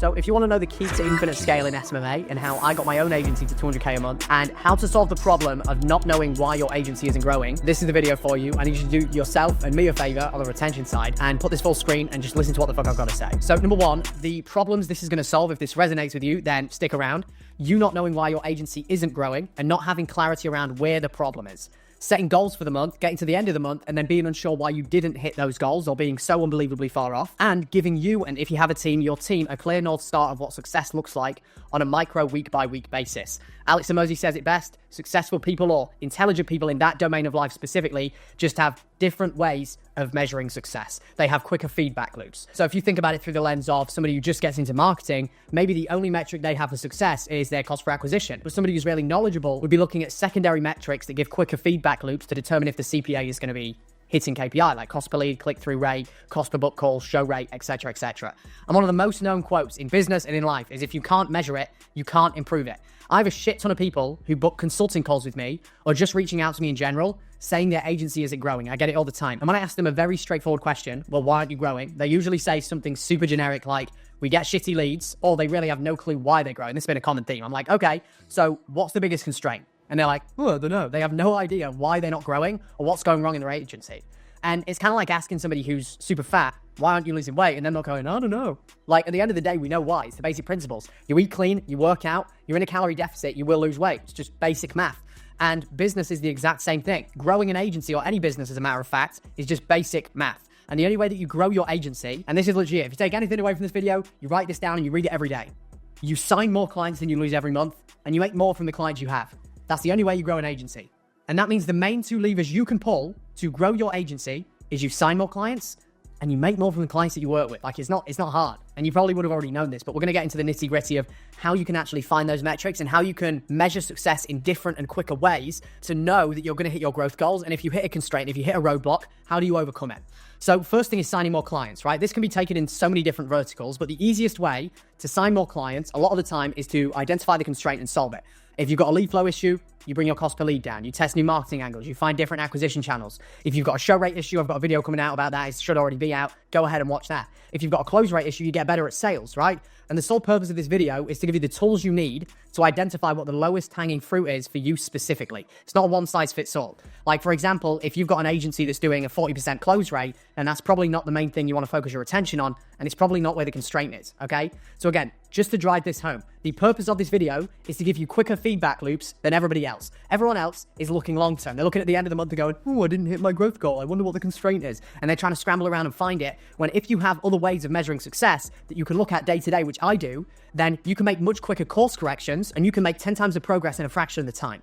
So if you want to know the key to infinite scale in SMMA and how I got my own agency to 200K a month and how to solve the problem of not knowing why your agency isn't growing, this is the video for you. I need you to do yourself and me a favor on the retention side and put this full screen and just listen to what the fuck I've got to say. So number one, the problems this is going to solve, if this resonates with you, then stick around. You not knowing why your agency isn't growing and not having clarity around where the problem is. Setting goals for the month, getting to the end of the month, and then being unsure why you didn't hit those goals or being so unbelievably far off, and giving you, and if you have a team, your team, a clear North Star of what success looks like on a micro week-by-week basis. Alex Hormozi says it best: successful people or intelligent people in that domain of life specifically just have different ways of measuring success. They have quicker feedback loops. So if you think about it through the lens of somebody who just gets into marketing, maybe the only metric they have for success is their cost per acquisition. But somebody who's really knowledgeable would be looking at secondary metrics that give quicker feedback loops to determine if the CPA is going to be hitting KPI, like cost per lead, click-through rate, cost per book call, show rate, etc., etc. And one of the most known quotes in business and in life is, if you can't measure it, you can't improve it. I have a shit ton of people who book consulting calls with me or just reaching out to me in general, saying their agency isn't growing. I get it all the time. And when I ask them a very straightforward question, well, why aren't you growing? They usually say something super generic like, we get shitty leads, or they really have no clue why they're growing. This has been a common theme. I'm like, okay, so what's the biggest constraint? And they're like, oh, I don't know. They have no idea why they're not growing or what's going wrong in their agency. And it's kind of like asking somebody who's super fat, why aren't you losing weight? And then they'll go, I don't know. Like, at the end of the day, we know why. It's the basic principles. You eat clean, you work out, you're in a calorie deficit, you will lose weight. It's just basic math. And business is the exact same thing. Growing an agency, or any business as a matter of fact, is just basic math. And the only way that you grow your agency, and this is legit, if you take anything away from this video, you write this down and you read it every day. You sign more clients than you lose every month, and you make more from the clients you have. That's the only way you grow an agency. And that means the main two levers you can pull to grow your agency is you sign more clients and you make more from the clients that you work with. Like, it's not hard. And you probably would have already known this, but we're going to get into the nitty gritty of how you can actually find those metrics and how you can measure success in different and quicker ways to know that you're going to hit your growth goals. And if you hit a constraint, if you hit a roadblock, how do you overcome it? So first thing is signing more clients, right? This can be taken in so many different verticals, but the easiest way to sign more clients a lot of the time is to identify the constraint and solve it. If you've got a lead flow issue, you bring your cost per lead down. You test new marketing angles. You find different acquisition channels. If you've got a show rate issue, I've got a video coming out about that. It should already be out. Go ahead and watch that. If you've got a close rate issue, you get better at sales, right? And the sole purpose of this video is to give you the tools you need to identify what the lowest hanging fruit is for you specifically. It's not a one size fits all. Like, for example, if you've got an agency that's doing a 40% close rate, then that's probably not the main thing you want to focus your attention on, and it's probably not where the constraint is, okay? So again, just to drive this home, the purpose of this video is to give you quicker feedback loops than everybody else. Everyone else is looking long-term. They're looking at the end of the month and going, oh, I didn't hit my growth goal. I wonder what the constraint is. And they're trying to scramble around and find it, when if you have other ways of measuring success that you can look at day to day, which I do, then you can make much quicker course corrections and you can make 10 times the progress in a fraction of the time.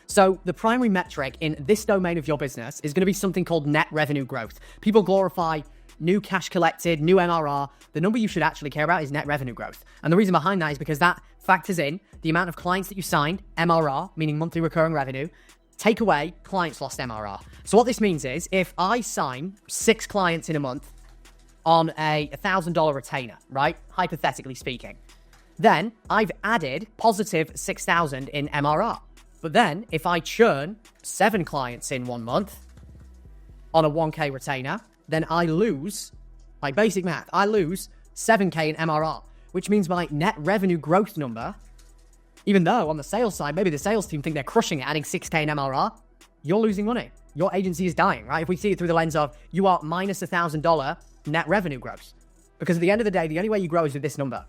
So the primary metric in this domain of your business is going to be something called net revenue growth. People glorify new cash collected, new MRR. The number you should actually care about is net revenue growth. And the reason behind that is because that factors in the amount of clients that you signed, MRR, meaning monthly recurring revenue, take away clients lost MRR. So what this means is, if I sign 6 clients in a month on a $1,000 retainer, right? Hypothetically speaking, then I've added positive 6,000 in MRR. But then if I churn 7 clients in 1 month on a 1K retainer, then I lose, like basic math, I lose 7K in MRR, which means my net revenue growth number, even though on the sales side, maybe the sales team think they're crushing it, adding 6K in MRR, you're losing money. Your agency is dying, right? If we see it through the lens of you are minus $1,000 net revenue growth. Because at the end of the day, the only way you grow is with this number.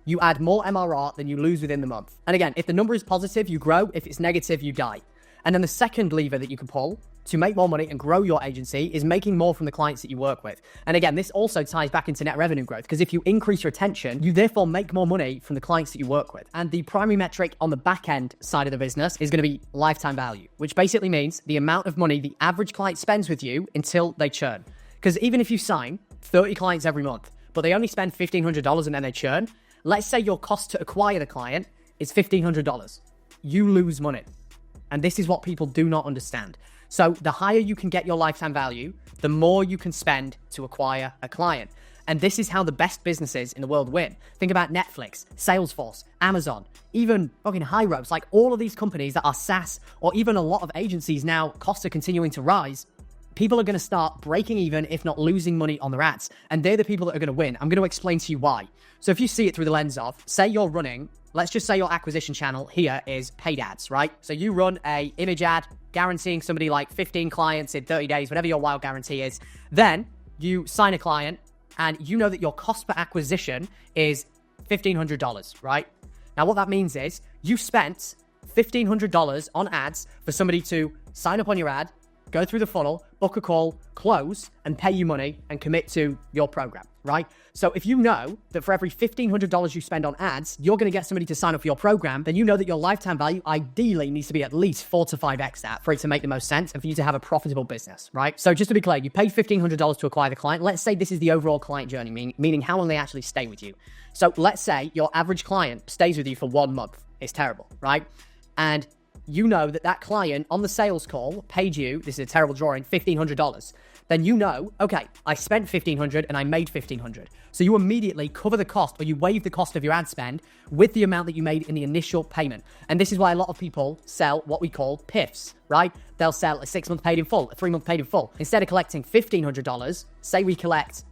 You add more MRR than you lose within the month. And again, if the number is positive, you grow. If it's negative, you die. And then the second lever that you can pull to make more money and grow your agency is making more from the clients that you work with. And again, this also ties back into net revenue growth, because if you increase your retention, you therefore make more money from the clients that you work with. And the primary metric on the back end side of the business is going to be lifetime value, which basically means the amount of money the average client spends with you until they churn. Because even if you sign 30 clients every month, but they only spend $1,500 and then they churn, let's say your cost to acquire the client is $1,500. You lose money. And this is what people do not understand. So the higher you can get your lifetime value, the more you can spend to acquire a client. And this is how the best businesses in the world win. Think about Netflix, Salesforce, Amazon, even fucking High Ropes, like all of these companies that are SaaS, or even a lot of agencies now, costs are continuing to rise. people are going to start breaking even, if not losing money on their ads. And they're the people that are going to win. I'm going to explain to you why. So if you see it through the lens of, say you're running, let's just say your acquisition channel here is paid ads, right? So you run a image ad guaranteeing somebody like 15 clients in 30 days, whatever your wild guarantee is. Then you sign a client and you know that your cost per acquisition is $1,500, right? Now what that means is you spent $1,500 on ads for somebody to sign up on your ad, go through the funnel, book a call, close, and pay you money and commit to your program, right? So if you know that for every $1,500 you spend on ads, you're going to get somebody to sign up for your program, then you know that your lifetime value ideally needs to be at least 4 to 5x that for it to make the most sense and for you to have a profitable business, right? So just to be clear, you paid $1,500 to acquire the client. Let's say this is the overall client journey, meaning how long they actually stay with you. So let's say your average client stays with you for 1 month. It's terrible, right? And you know that that client on the sales call paid you, this is a terrible drawing, $1,500. Then you know, okay, I spent $1,500 and I made $1,500. So you immediately cover the cost, or you waive the cost of your ad spend with the amount that you made in the initial payment. And this is why a lot of people sell what we call PIFs, right? They'll sell a 6-month paid in full, a 3-month paid in full. Instead of collecting $1,500, say we collect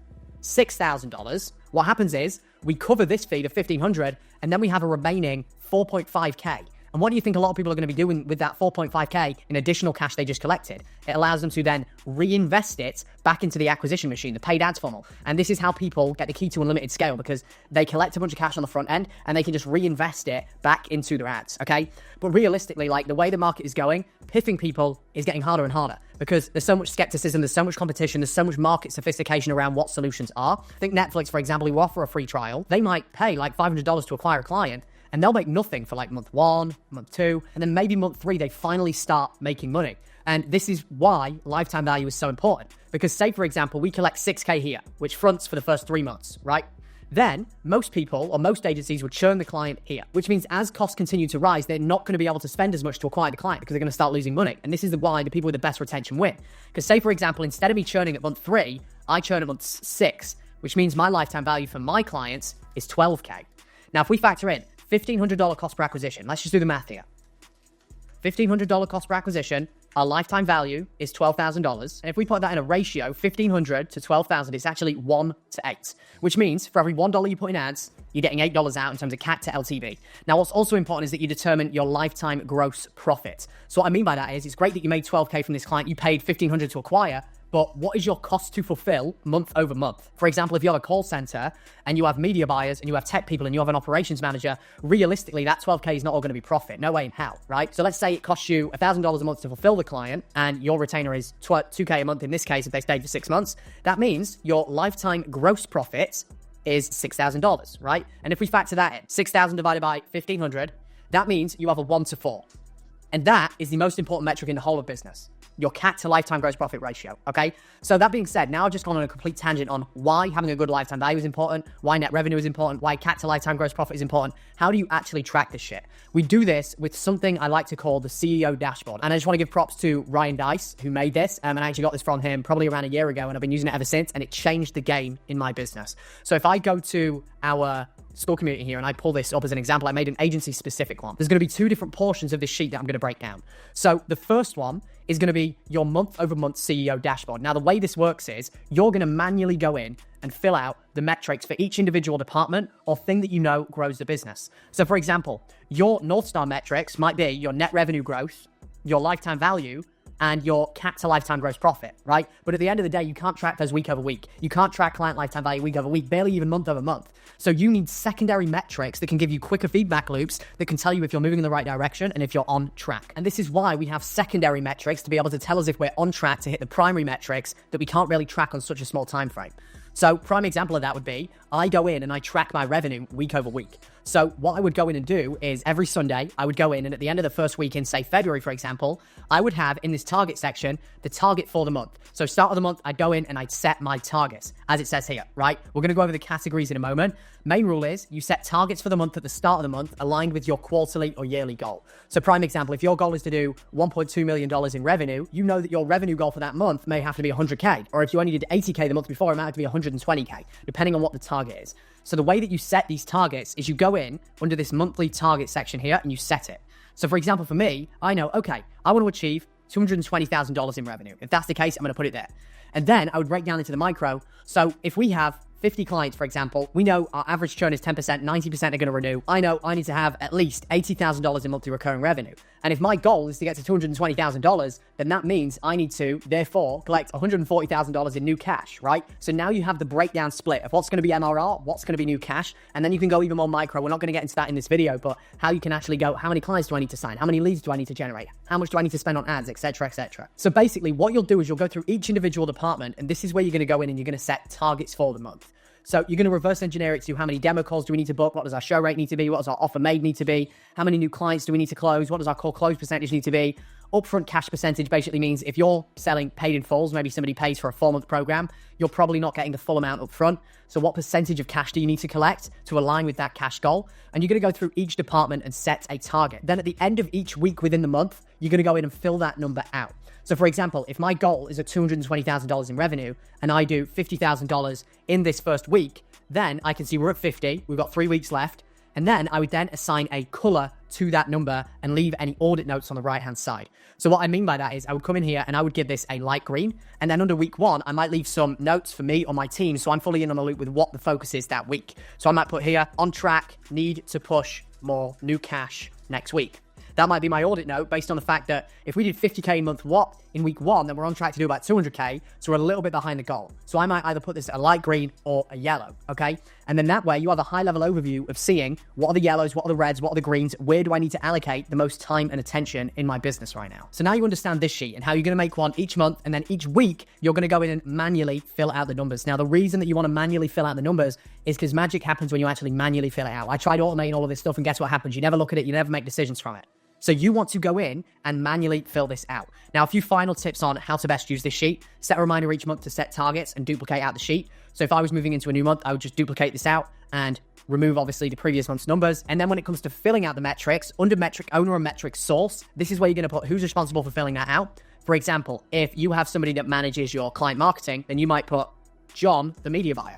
$6,000, what happens is we cover this fee of $1,500 and then we have a remaining 4.5K. And what do you think a lot of people are going to be doing with that 4.5K in additional cash they just collected? It allows them to then reinvest it back into the acquisition machine, the paid ads funnel. And this is how people get the key to unlimited scale, because they collect a bunch of cash on the front end and they can just reinvest it back into their ads, okay? But realistically, like the way the market is going, piffing people is getting harder and harder because there's so much skepticism, there's so much competition, there's so much market sophistication around what solutions are. I think Netflix, for example, who offer a free trial, they might pay like $500 to acquire a client, and they'll make nothing for like month 1, month 2, and then maybe month 3, they finally start making money. And this is why lifetime value is so important. Because say, for example, we collect 6K here, which fronts for the first 3 months, right? Then most people or most agencies would churn the client here, which means as costs continue to rise, they're not going to be able to spend as much to acquire the client because they're going to start losing money. And this is why the people with the best retention win. Because say, for example, instead of me churning at month 3, I churn at month 6, which means my lifetime value for my clients is 12K. Now, if we factor in $1,500 cost per acquisition. Let's just do the math here. $1,500 cost per acquisition. Our lifetime value is $12,000. And if we put that in a ratio, 1,500 to 12,000, it's actually 1 to 8, which means for every $1 you put in ads, you're getting $8 out in terms of CAC to LTV. Now, what's also important is that you determine your lifetime gross profit. So what I mean by that is it's great that you made 12K from this client. You paid $1,500 to acquire, but what is your cost to fulfill month over month? For example, if you have a call center and you have media buyers and you have tech people and you have an operations manager, realistically, that 12K is not all going to be profit. No way in hell, right? So let's say it costs you $1,000 a month to fulfill the client and your retainer is 2K a month in this case if they stayed for 6 months. That means your lifetime gross profit is $6,000, right? And if we factor that in, 6,000 divided by 1,500, that means you have a 1 to 4. And that is the most important metric in the whole of business. Your CAC to lifetime gross profit ratio, okay? So that being said, now I've just gone on a complete tangent on why having a good lifetime value is important, why net revenue is important, why CAC to lifetime gross profit is important. How do you actually track this shit? We do this with something I like to call the CEO dashboard. And I just want to give props to Ryan Dice, who made this. And I actually got this from him probably around a year ago, and I've been using it ever since, and it changed the game in my business. So if I go to our school community here and I pull this up as an example, I made an agency specific one. There's going to be 2 different portions of this sheet that I'm going to break down. So the first one is going to be your month over month CEO dashboard. Now, the way this works is you're going to manually go in and fill out the metrics for each individual department or thing that you know grows the business. So for example, your North Star metrics might be your net revenue growth, your lifetime value, and your CAC to lifetime gross profit, right? But at the end of the day, you can't track those week over week. You can't track client lifetime value week over week, barely even month over month. So you need secondary metrics that can give you quicker feedback loops that can tell you if you're moving in the right direction and if you're on track. And this is why we have secondary metrics to be able to tell us if we're on track to hit the primary metrics that we can't really track on such a small time frame. So prime example of that would be, I go in and I track my revenue week over week. So what I would go in and do is every Sunday, I would go in and at the end of the first week in, say, February, for example, I would have in this target section, the target for the month. So start of the month, I'd go in and I'd set my targets, as it says here, right? We're going to go over the categories in a moment. Main rule is you set targets for the month at the start of the month aligned with your quarterly or yearly goal. So prime example, if your goal is to do $1.2 million in revenue, you know that your revenue goal for that month may have to be 100K. Or if you only did 80K the month before, it might have to be 120K, depending on what the target is. So the way that you set these targets is you go in under this monthly target section here and you set it. So for example, for me, I know, okay, I want to achieve $220,000 in revenue. If that's the case, I'm going to put it there. And then I would break down into the micro. So if we have 50 clients, for example, we know our average churn is 10%, 90% are going to renew. I know I need to have at least $80,000 in monthly recurring revenue. And if my goal is to get to $220,000, then that means I need to, therefore, collect $140,000 in new cash, right? So now you have the breakdown split of what's going to be MRR, what's going to be new cash, and then you can go even more micro. We're not going to get into that in this video, but how you can actually go, how many clients do I need to sign? How many leads do I need to generate? How much do I need to spend on ads, etc., etc. So basically, what you'll do is you'll go through each individual department, and this is where you're going to go in and you're going to set targets for the month. So you're going to reverse engineer it to how many demo calls do we need to book? What does our show rate need to be? What does our offer made need to be? How many new clients do we need to close? What does our core close percentage need to be? Upfront cash percentage basically means if you're selling paid in fulls, maybe somebody pays for a 4-month program, you're probably not getting the full amount up front. So what percentage of cash do you need to collect to align with that cash goal? And you're going to go through each department and set a target. Then at the end of each week within the month, you're going to go in and fill that number out. So for example, if my goal is at $220,000 in revenue and I do $50,000 in this first week, then I can see we're at 50, we've got 3 weeks left, and then I would then assign a color to that number and leave any audit notes on the right-hand side. So what I mean by that is I would come in here and I would give this a light green, and then under week 1, I might leave some notes for me or my team so I'm fully in on the loop with what the focus is that week. So I might put here, on track, need to push more new cash next week. That might be my audit note based on the fact that if we did 50K in month in week 1, then we're on track to do about 200K. So we're a little bit behind the goal. So I might either put this a light green or a yellow, okay? And then that way you have a high level overview of seeing what are the yellows, what are the reds, what are the greens, where do I need to allocate the most time and attention in my business right now? So now you understand this sheet and how you're going to make one each month, and then each week you're going to go in and manually fill out the numbers. Now the reason that you want to manually fill out the numbers is because magic happens when you actually manually fill it out. I tried automating all of this stuff and guess what happens? You never look at it, you never make decisions from it. So you want to go in and manually fill this out. Now, a few final tips on how to best use this sheet. Set a reminder each month to set targets and duplicate out the sheet. So if I was moving into a new month, I would just duplicate this out and remove obviously the previous month's numbers. And then when it comes to filling out the metrics, under metric owner and metric source, this is where you're going to put who's responsible for filling that out. For example, if you have somebody that manages your client marketing, then you might put John, the media buyer.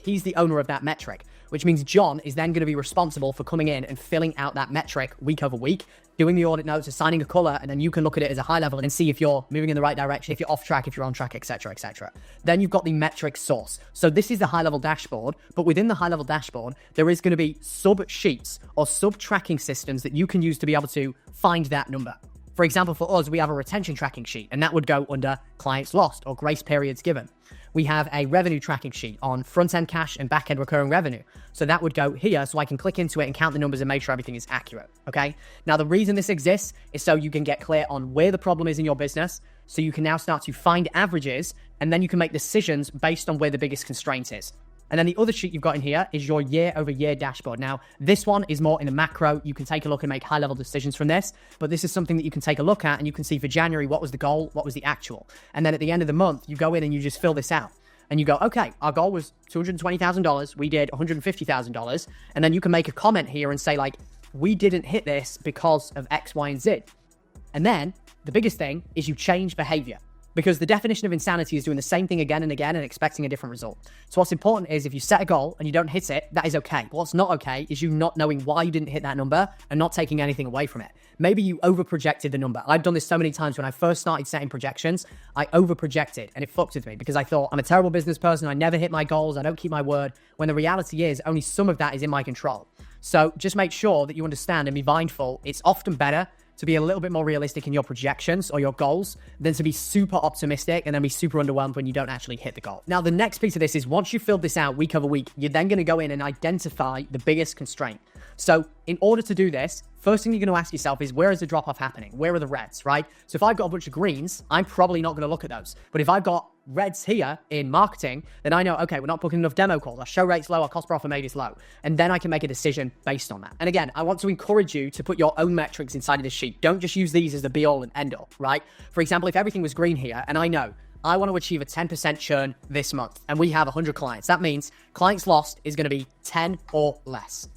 He's the owner of that metric, which means John is then going to be responsible for coming in and filling out that metric week over week, doing the audit notes, assigning a color, and then you can look at it as a high level and see if you're moving in the right direction, if you're off track, if you're on track, etc., etc. Then you've got the metric source. So this is the high level dashboard, but within the high level dashboard, there is going to be sub sheets or sub tracking systems that you can use to be able to find that number. For example, for us, we have a retention tracking sheet, and that would go under clients lost or grace periods given. We have a revenue tracking sheet on front-end cash and back-end recurring revenue. So that would go here so I can click into it and count the numbers and make sure everything is accurate, okay? Now, the reason this exists is so you can get clear on where the problem is in your business, so you can now start to find averages, and then you can make decisions based on where the biggest constraint is. And then the other sheet you've got in here is your year-over-year dashboard. Now, this one is more in a macro. You can take a look and make high-level decisions from this, but this is something that you can take a look at, and you can see for January, what was the goal, what was the actual. And then at the end of the month, you go in and you just fill this out. And you go, okay, our goal was $220,000. We did $150,000. And then you can make a comment here and say, like, we didn't hit this because of X, Y, and Z. And then the biggest thing is you change behavior. Because the definition of insanity is doing the same thing again and again and expecting a different result. So what's important is if you set a goal and you don't hit it, that is okay. But what's not okay is you not knowing why you didn't hit that number and not taking anything away from it. Maybe you over-projected the number. I've done this so many times when I first started setting projections. I over-projected and it fucked with me because I thought I'm a terrible business person. I never hit my goals. I don't keep my word. When the reality is only some of that is in my control. So just make sure that you understand and be mindful. It's often better to be a little bit more realistic in your projections or your goals than to be super optimistic and then be super underwhelmed when you don't actually hit the goal. Now, the next piece of this is once you filled this out week over week, you're then going to go in and identify the biggest constraint. So in order to do this, first thing you're going to ask yourself is where is the drop-off happening? Where are the reds, right? So if I've got a bunch of greens, I'm probably not going to look at those. But if I've got reds here in marketing, then I know, okay, we're not booking enough demo calls. Our show rate's low, our cost per offer made is low. And then I can make a decision based on that. And again, I want to encourage you to put your own metrics inside of this sheet. Don't just use these as the be-all and end-all, right? For example, if everything was green here, and I know I want to achieve a 10% churn this month, and we have 100 clients, that means clients lost is going to be 10 or less.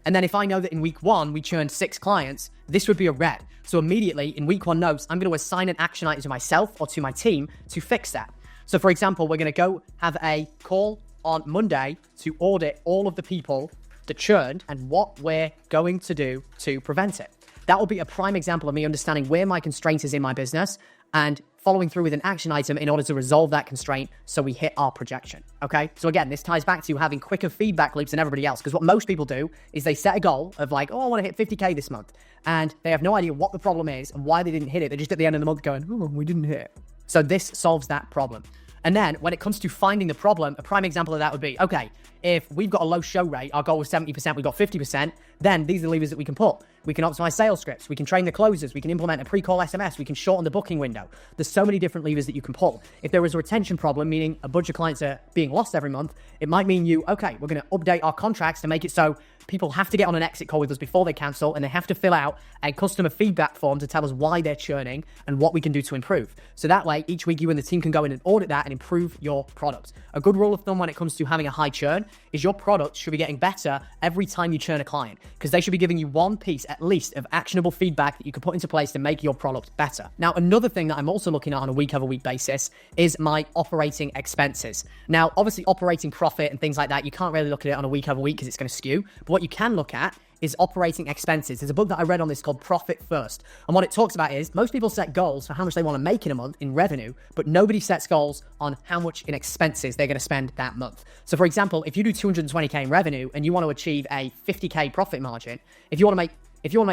And then if I know that in week 1, we churned 6 clients, this would be a red. So immediately in week 1 notes, I'm going to assign an action item to myself or to my team to fix that. So for example, we're going to go have a call on Monday to audit all of the people that churned and what we're going to do to prevent it. That will be a prime example of me understanding where my constraint is in my business and following through with an action item in order to resolve that constraint so we hit our projection, okay? So again, this ties back to having quicker feedback loops than everybody else, because what most people do is they set a goal of like, oh, I want to hit 50K this month, and they have no idea what the problem is and why they didn't hit it. They're just at the end of the month going, oh, we didn't hit it. So this solves that problem. And then when it comes to finding the problem, a prime example of that would be, okay, if we've got a low show rate, our goal was 70%, we've got 50%, then these are the levers that we can pull. We can optimize sales scripts, we can train the closers, we can implement a pre-call SMS, we can shorten the booking window. There's so many different levers that you can pull. If there is a retention problem, meaning a bunch of clients are being lost every month, it might mean okay, we're going to update our contracts to make it so people have to get on an exit call with us before they cancel, and they have to fill out a customer feedback form to tell us why they're churning and what we can do to improve. So that way, each week you and the team can go in and audit that and improve your product. A good rule of thumb when it comes to having a high churn is your product should be getting better every time you churn a client, because they should be giving you one piece at least of actionable feedback that you can put into place to make your product better. Now, another thing that I'm also looking at on a week-over-week basis is my operating expenses. Now, obviously operating profit and things like that, you can't really look at it on a week-over-week because it's going to skew, but what you can look at is operating expenses. There's a book that I read on this called Profit First. And what it talks about is most people set goals for how much they want to make in a month in revenue, but nobody sets goals on how much in expenses they're going to spend that month. So for example, if you do 220K in revenue and you want to achieve a 50K profit margin, if you want to make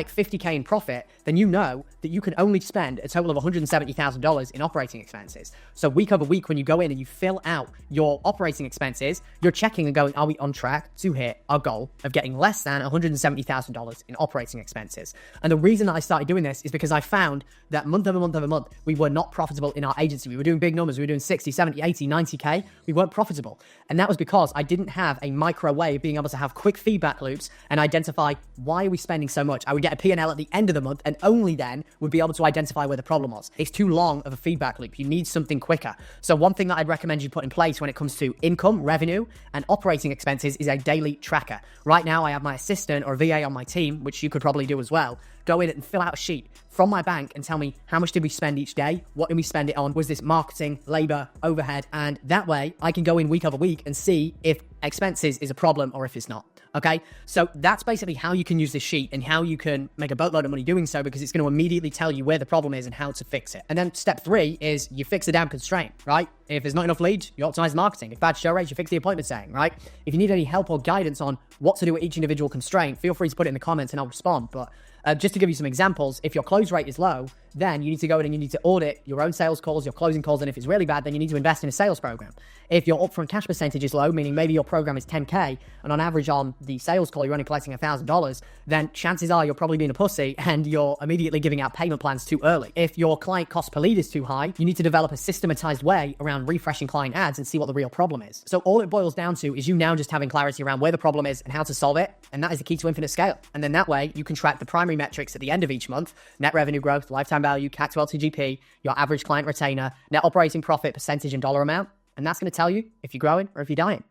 50K in profit, then you know that you can only spend a total of $170,000 in operating expenses. So week over week, when you go in and you fill out your operating expenses, you're checking and going, are we on track to hit our goal of getting less than $170,000 in operating expenses? And the reason that I started doing this is because I found that month over month over month, we were not profitable in our agency. We were doing big numbers. We were doing 60, 70, 80, 90K. We weren't profitable. And that was because I didn't have a micro way of being able to have quick feedback loops and identify why are we spending so much. I would get a P&L at the end of the month and only then would be able to identify where the problem was. It's too long of a feedback loop. You need something quicker. So one thing that I'd recommend you put in place when it comes to income, revenue, and operating expenses is a daily tracker. Right now, I have my assistant or VA on my team, which you could probably do as well, go in and fill out a sheet from my bank and tell me how much did we spend each day? What did we spend it on? Was this marketing, labor, overhead? And that way I can go in week over week and see if expenses is a problem or if it's not. Okay, so that's basically how you can use this sheet and how you can make a boatload of money doing so, because it's going to immediately tell you where the problem is and how to fix it. And then step 3 is you fix the damn constraint, right? If there's not enough leads, you optimize marketing. If bad show rates, you fix the appointment setting, right? If you need any help or guidance on what to do with each individual constraint, feel free to put it in the comments and I'll respond. But just to give you some examples, if your close rate is low, then you need to go in and you need to audit your own sales calls, your closing calls, and if it's really bad, then you need to invest in a sales program. If your upfront cash percentage is low, meaning maybe your program is 10K, and on average on the sales call, you're only collecting $1,000, then chances are you're probably being a pussy and you're immediately giving out payment plans too early. If your client cost per lead is too high, you need to develop a systematized way around refreshing client ads and see what the real problem is. So all it boils down to is you now just having clarity around where the problem is and how to solve it, and that is the key to infinite scale. And then that way, you can track the primary metrics at the end of each month: net revenue growth, lifetime value, CAC to LTGP, your average client retainer, net operating profit percentage and dollar amount. And that's going to tell you if you're growing or if you're dying.